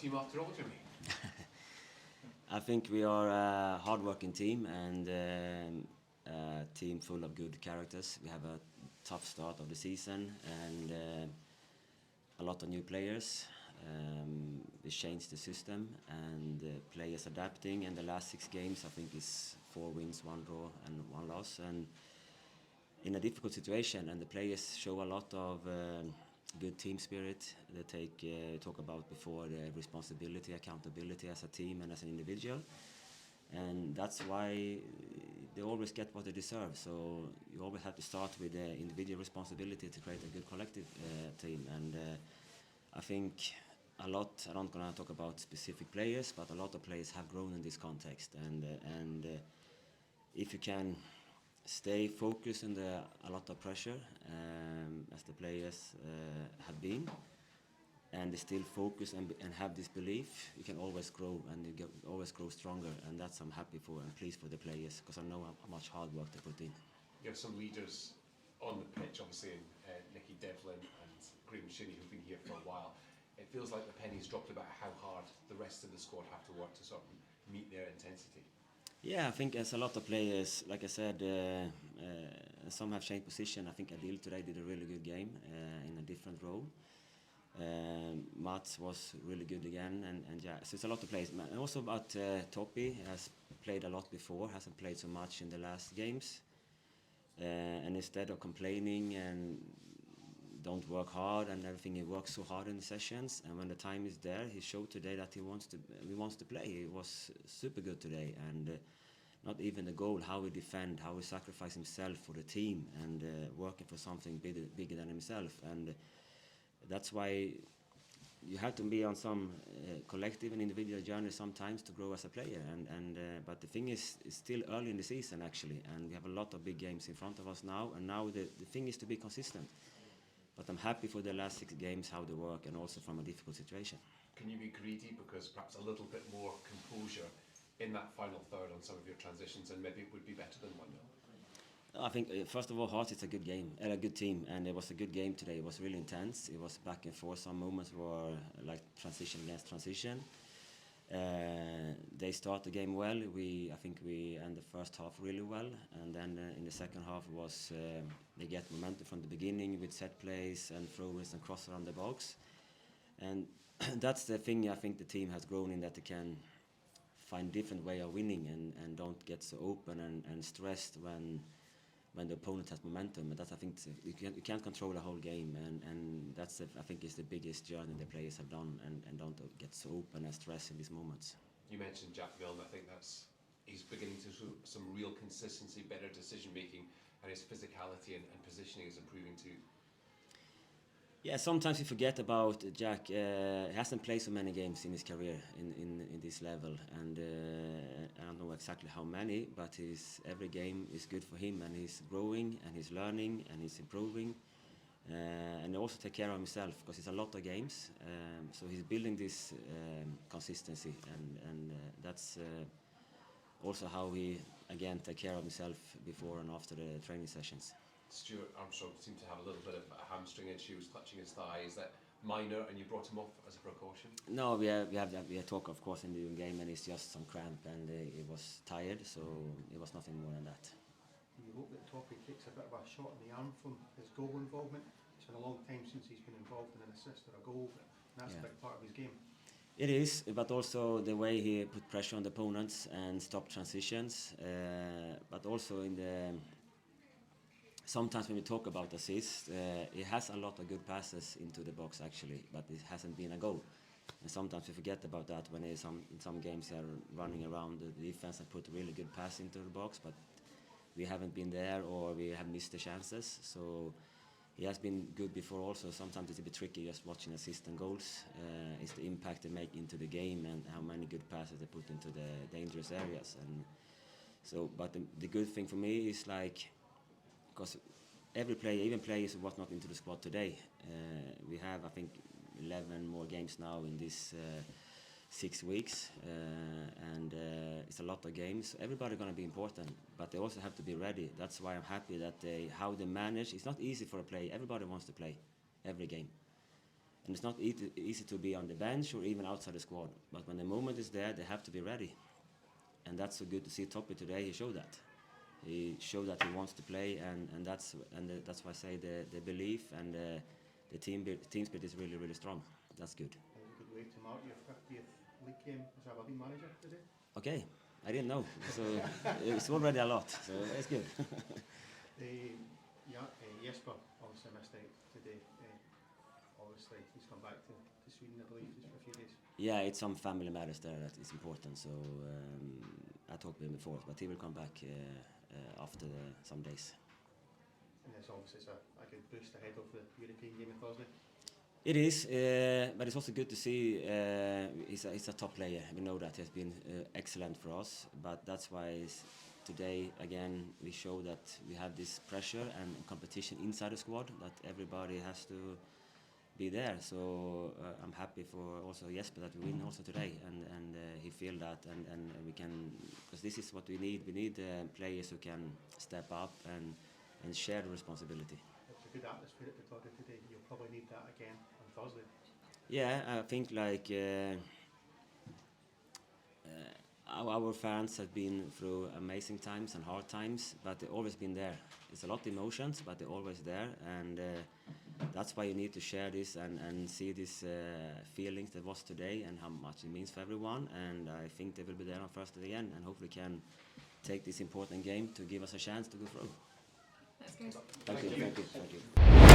team after all, Jimmy? I think we are a hard-working team and a team full of good characters. We have a tough start of the season and a lot of new players. We changed the system and players adapting. And the last 6 games, I think, is 4 wins, 1 draw, and 1 loss. And in a difficult situation, and the players show a lot of good team spirit. They talk about before the responsibility, accountability as a team and as an individual, and that's why they always get what they deserve. So you always have to start with the individual responsibility to create a good collective team. And I think a lot. I'm not going to talk about specific players, but a lot of players have grown in this context. And if you can stay focused under a lot of pressure, as the players have been, and they still focus and have this belief, you can always grow and you always grow stronger. And that's I'm happy for and pleased for the players, because I know how much hard work they put in. You have some leaders on the pitch, obviously, in Nicky Devlin and Graham Shinney, who've been here for a while. It feels like the penny's dropped about how hard the rest of the squad have to work to sort of meet their intensity. Yeah, I think there's a lot of players, like I said, some have changed position. I think Adil today did a really good game in a different role. Mats was really good again, and yeah, so it's a lot of players. And also about Topi, has played a lot before, hasn't played so much in the last games. And instead of complaining and don't work hard and everything, he works so hard in the sessions, and when the time is there, he showed today that he wants to play. He was super good today, and not even the goal, how he defend, how he sacrifice himself for the team, and working for something bigger than himself. And that's why you have to be on some collective and individual journey sometimes to grow as a player. But the thing is, it's still early in the season actually, and we have a lot of big games in front of us now. And now the thing is to be consistent. But I'm happy for the last 6 games, how they work, and also from a difficult situation. Can you be greedy because perhaps a little bit more composure in that final third on some of your transitions, and maybe it would be better than 1-0? I think first of all, Hearts is a good game, a good team, and it was a good game today. It was really intense. It was back and forth. Some moments were like transition against transition. They start the game well. I think we end the first half really well, and then in the second half was they get momentum from the beginning with set plays and throw-ins and cross around the box, and that's the thing. I think the team has grown in that they can find different way of winning and don't get so open and stressed when the opponent has momentum. And that's, I think, you can't control the whole game, and that's I think is the biggest journey the players have done, and don't get so open and stressed in these moments. You mentioned Jack Milne. I think he's beginning to show some real consistency, better decision making, and his physicality and positioning is improving too. Yeah, sometimes we forget about Jack. He hasn't played so many games in his career in this level, and I don't know exactly how many, but every game is good for him, and he's growing, and he's learning, and he's improving, and he also take care of himself, because it's a lot of games, so he's building this consistency, and that's also how he again take care of himself before and after the training sessions. Stuart Armstrong seemed to have a little bit of a hamstring issue, was clutching his thigh. Is that minor, and you brought him off as a precaution? No, we have talk, of course, in the game, and it's just some cramp, and he was tired, so it was nothing more than that. You hope that Topi takes a bit of a shot in the arm from his goal involvement. It's been a long time since he's been involved in an assist or a goal, and that's a big part of his game. It is, but also the way he put pressure on the opponents and stop transitions, but also in the. Sometimes when we talk about assists, he has a lot of good passes into the box actually, but it hasn't been a goal. And sometimes we forget about that when in some games they are running around the defense and put a really good pass into the box, but we haven't been there, or we have missed the chances. So he has been good before also. Sometimes it's a bit tricky just watching assists and goals. It's the impact they make into the game and how many good passes they put into the dangerous areas. And so, but the good thing for me is like, because every player, even players who was not into the squad today, we have, I think, 11 more games now in this 6 weeks, and it's a lot of games. Everybody's going to be important, but they also have to be ready. That's why I'm happy that how they manage. It's not easy for a player. Everybody wants to play every game, And it's not easy to be on the bench or even outside the squad. But when the moment is there, they have to be ready. And that's so good to see Toppy today. He showed that. He showed that he wants to play, and that's why I say the belief and the team spirit is really, really strong. That's good. It was a good way to mark your 50th league game as Aberdeen manager today. Okay, I didn't know. So it's already a lot. So it's good. Jesper obviously missed out today. Obviously he's come back to Sweden, I believe, just for a few days. Yeah, it's some family matters there that is important. So I talked with him before, but he will come back after some days. And it's obviously a good boost ahead of the European game on Thursday. It is, but it's also good to see he's a top player. We know that he has been excellent for us, but that's why today again we show that we have this pressure and competition inside the squad, that everybody has to be there. So I'm happy for also Jesper that we win also today, and he feel that, and we can, because this is what we need. We need players who can step up and share the responsibility. It's a good atmosphere at the Toddy today. You'll probably need that again on Thursday. Yeah, I think like our fans have been through amazing times and hard times, but they've always been there. It's a lot of emotions, but they're always there, and that's why you need to share this and see these feelings that was today and how much it means for everyone. And I think they will be there on Thursday again, and hopefully can take this important game to give us a chance to go through. That's good. Thank you.